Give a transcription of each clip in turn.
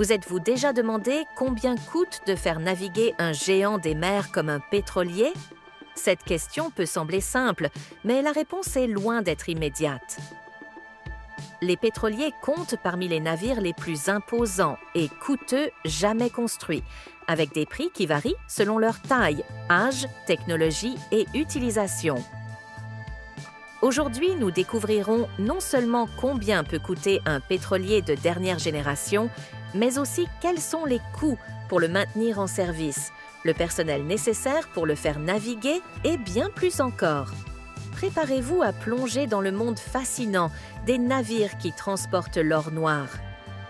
Vous êtes-vous déjà demandé combien coûte de faire naviguer un géant des mers comme un pétrolier? Cette question peut sembler simple, mais la réponse est loin d'être immédiate. Les pétroliers comptent parmi les navires les plus imposants et coûteux jamais construits, avec des prix qui varient selon leur taille, âge, technologie et utilisation. Aujourd'hui, nous découvrirons non seulement combien peut coûter un pétrolier de dernière génération, mais aussi quels sont les coûts pour le maintenir en service, le personnel nécessaire pour le faire naviguer et bien plus encore. Préparez-vous à plonger dans le monde fascinant des navires qui transportent l'or noir.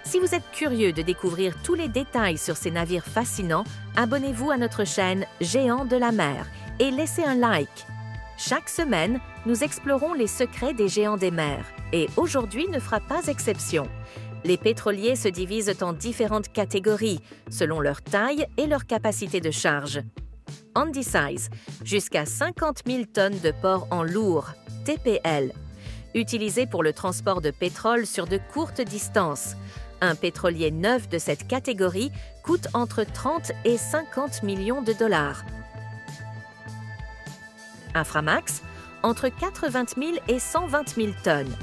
Si vous êtes curieux de découvrir tous les détails sur ces navires fascinants, abonnez-vous à notre chaîne Géants de la mer et laissez un like. Chaque semaine, nous explorons les secrets des géants des mers et aujourd'hui ne fera pas exception. Les pétroliers se divisent en différentes catégories selon leur taille et leur capacité de charge. Handysize, jusqu'à 50 000 tonnes de port en lourd, TPL, utilisé pour le transport de pétrole sur de courtes distances. Un pétrolier neuf de cette catégorie coûte entre 30 et 50 millions de dollars. Aframax, entre 80 000 et 120 000 tonnes,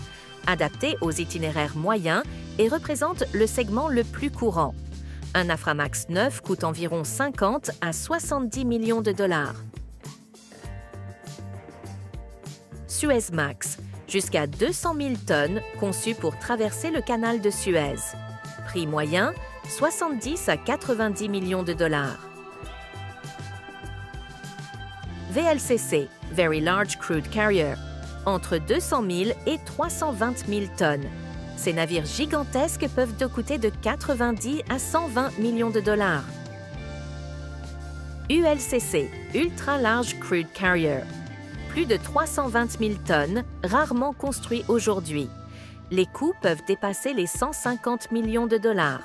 adapté aux itinéraires moyens et représente le segment le plus courant. Un Aframax neuf coûte environ 50 à 70 millions de dollars. Suezmax, jusqu'à 200 000 tonnes, conçu pour traverser le canal de Suez. Prix moyen, 70 à 90 millions de dollars. VLCC, Very Large Crude Carrier, entre 200 000 et 320 000 tonnes. Ces navires gigantesques peuvent coûter de 90 à 120 millions de dollars. ULCC, Ultra Large Crude Carrier, plus de 320 000 tonnes, rarement construits aujourd'hui. Les coûts peuvent dépasser les 150 millions de dollars.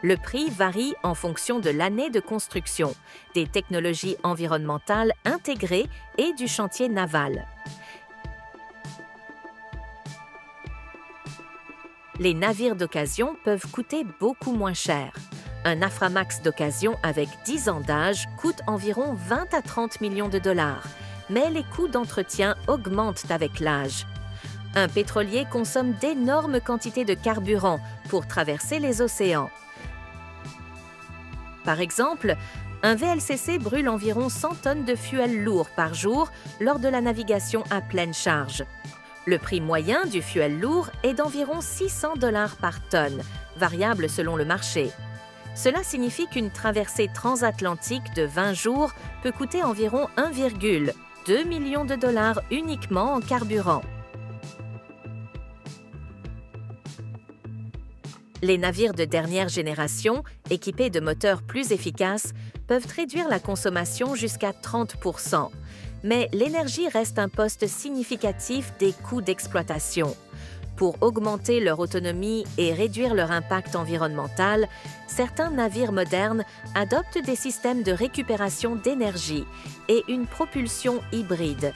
Le prix varie en fonction de l'année de construction, des technologies environnementales intégrées et du chantier naval. Les navires d'occasion peuvent coûter beaucoup moins cher. Un Aframax d'occasion avec 10 ans d'âge coûte environ 20 à 30 millions de dollars, mais les coûts d'entretien augmentent avec l'âge. Un pétrolier consomme d'énormes quantités de carburant pour traverser les océans. Par exemple, un VLCC brûle environ 100 tonnes de fuel lourd par jour lors de la navigation à pleine charge. Le prix moyen du fuel lourd est d'environ 600 $ par tonne, variable selon le marché. Cela signifie qu'une traversée transatlantique de 20 jours peut coûter environ 1,2 million de dollars uniquement en carburant. Les navires de dernière génération, équipés de moteurs plus efficaces, peuvent réduire la consommation jusqu'à 30%. Mais l'énergie reste un poste significatif des coûts d'exploitation. Pour augmenter leur autonomie et réduire leur impact environnemental, certains navires modernes adoptent des systèmes de récupération d'énergie et une propulsion hybride.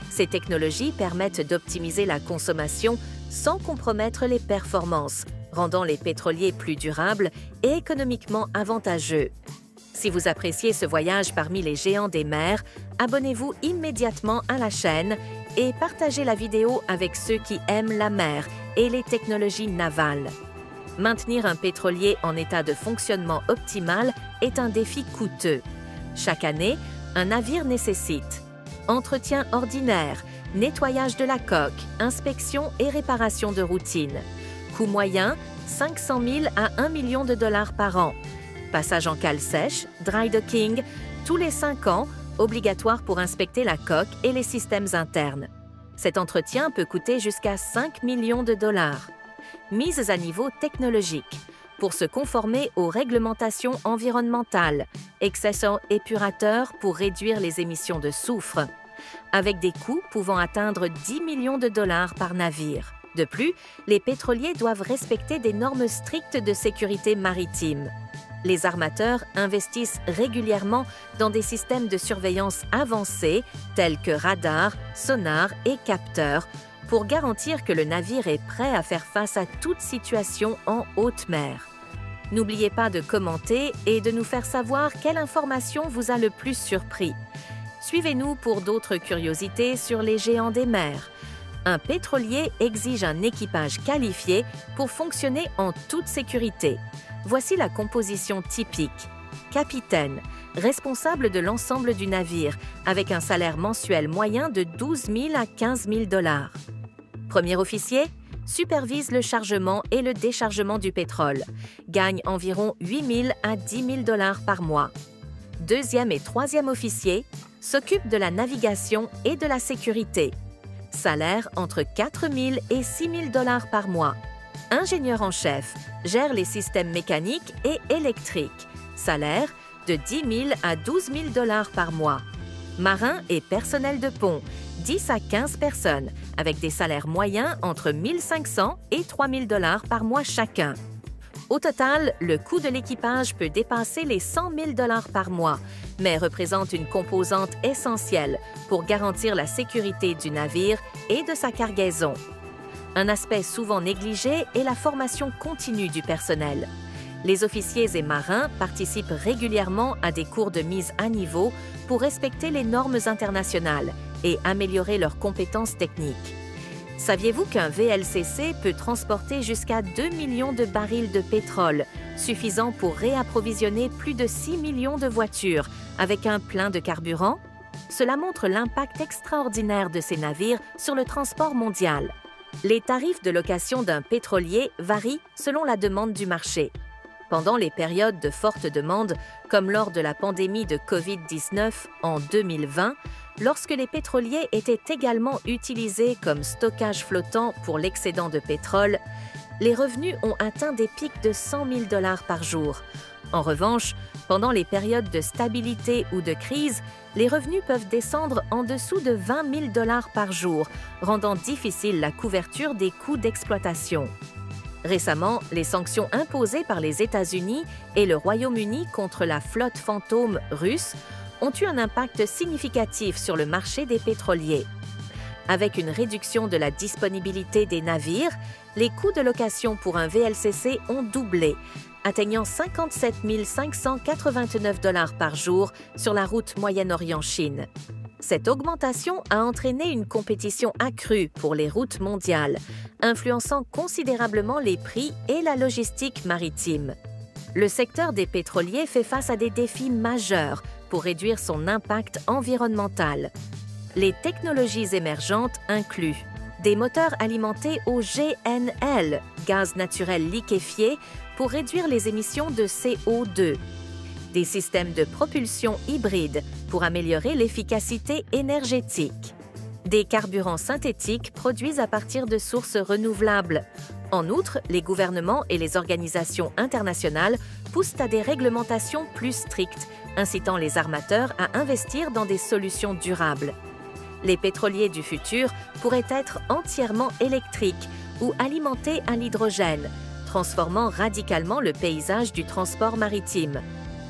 Ces technologies permettent d'optimiser la consommation sans compromettre les performances, rendant les pétroliers plus durables et économiquement avantageux. Si vous appréciez ce voyage parmi les géants des mers, abonnez-vous immédiatement à la chaîne et partagez la vidéo avec ceux qui aiment la mer et les technologies navales. Maintenir un pétrolier en état de fonctionnement optimal est un défi coûteux. Chaque année, un navire nécessite entretien ordinaire, nettoyage de la coque, inspection et réparation de routine. Coût moyen, 500 000 à 1 million de dollars par an. Passage en cale sèche, dry docking, tous les 5 ans, obligatoire pour inspecter la coque et les systèmes internes. Cet entretien peut coûter jusqu'à 5 millions de dollars. Mise à niveau technologique, pour se conformer aux réglementations environnementales, accessoires épurateurs pour réduire les émissions de soufre, avec des coûts pouvant atteindre 10 millions de dollars par navire. De plus, les pétroliers doivent respecter des normes strictes de sécurité maritime. Les armateurs investissent régulièrement dans des systèmes de surveillance avancés tels que radars, sonars et capteurs pour garantir que le navire est prêt à faire face à toute situation en haute mer. N'oubliez pas de commenter et de nous faire savoir quelle information vous a le plus surpris. Suivez-nous pour d'autres curiosités sur les géants des mers. Un pétrolier exige un équipage qualifié pour fonctionner en toute sécurité. Voici la composition typique. Capitaine, responsable de l'ensemble du navire, avec un salaire mensuel moyen de 12 000 à 15 000 $. Premier officier, supervise le chargement et le déchargement du pétrole. Gagne environ 8 000 à 10 000 $ par mois. Deuxième et troisième officier, s'occupe de la navigation et de la sécurité. Salaire entre 4 000 et 6 000 $ par mois. Ingénieur en chef, gère les systèmes mécaniques et électriques. Salaire de 10 000 à 12 000 $ par mois. Marin et personnel de pont, 10 à 15 personnes, avec des salaires moyens entre 1 500 et 3 000 $ par mois chacun. Au total, le coût de l'équipage peut dépasser les 100 000 $ par mois, mais représente une composante essentielle pour garantir la sécurité du navire et de sa cargaison. Un aspect souvent négligé est la formation continue du personnel. Les officiers et marins participent régulièrement à des cours de mise à niveau pour respecter les normes internationales et améliorer leurs compétences techniques. Saviez-vous qu'un VLCC peut transporter jusqu'à 2 millions de barils de pétrole, suffisant pour réapprovisionner plus de 6 millions de voitures avec un plein de carburant? Cela montre l'impact extraordinaire de ces navires sur le transport mondial. Les tarifs de location d'un pétrolier varient selon la demande du marché. Pendant les périodes de forte demande, comme lors de la pandémie de COVID-19 en 2020, lorsque les pétroliers étaient également utilisés comme stockage flottant pour l'excédent de pétrole, les revenus ont atteint des pics de 100 000 $ par jour. En revanche, pendant les périodes de stabilité ou de crise, les revenus peuvent descendre en dessous de 20 000 $ par jour, rendant difficile la couverture des coûts d'exploitation. Récemment, les sanctions imposées par les États-Unis et le Royaume-Uni contre la flotte fantôme russe ont eu un impact significatif sur le marché des pétroliers. Avec une réduction de la disponibilité des navires, les coûts de location pour un VLCC ont doublé, atteignant 57 589 $ par jour sur la route Moyen-Orient-Chine. Cette augmentation a entraîné une compétition accrue pour les routes mondiales, influençant considérablement les prix et la logistique maritime. Le secteur des pétroliers fait face à des défis majeurs pour réduire son impact environnemental. Les technologies émergentes incluent des moteurs alimentés au GNL, gaz naturel liquéfié, pour réduire les émissions de CO2, des systèmes de propulsion hybride pour améliorer l'efficacité énergétique, des carburants synthétiques produits à partir de sources renouvelables. En outre, les gouvernements et les organisations internationales poussent à des réglementations plus strictes, incitant les armateurs à investir dans des solutions durables. Les pétroliers du futur pourraient être entièrement électriques ou alimentés à l'hydrogène, transformant radicalement le paysage du transport maritime.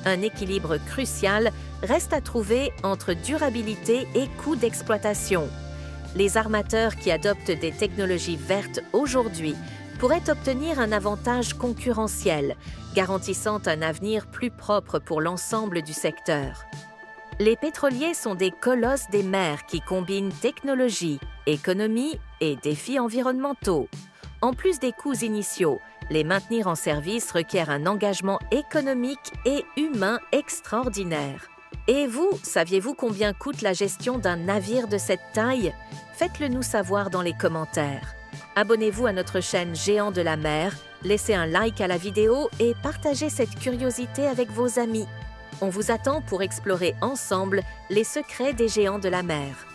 Un équilibre crucial reste à trouver entre durabilité et coût d'exploitation. Les armateurs qui adoptent des technologies vertes aujourd'hui pourraient obtenir un avantage concurrentiel, garantissant un avenir plus propre pour l'ensemble du secteur. Les pétroliers sont des colosses des mers qui combinent technologie, économie et défis environnementaux. En plus des coûts initiaux, les maintenir en service requiert un engagement économique et humain extraordinaire. Et vous, saviez-vous combien coûte la gestion d'un navire de cette taille? Faites-le nous savoir dans les commentaires. Abonnez-vous à notre chaîne Géants de la mer, laissez un like à la vidéo et partagez cette curiosité avec vos amis. On vous attend pour explorer ensemble les secrets des géants de la mer.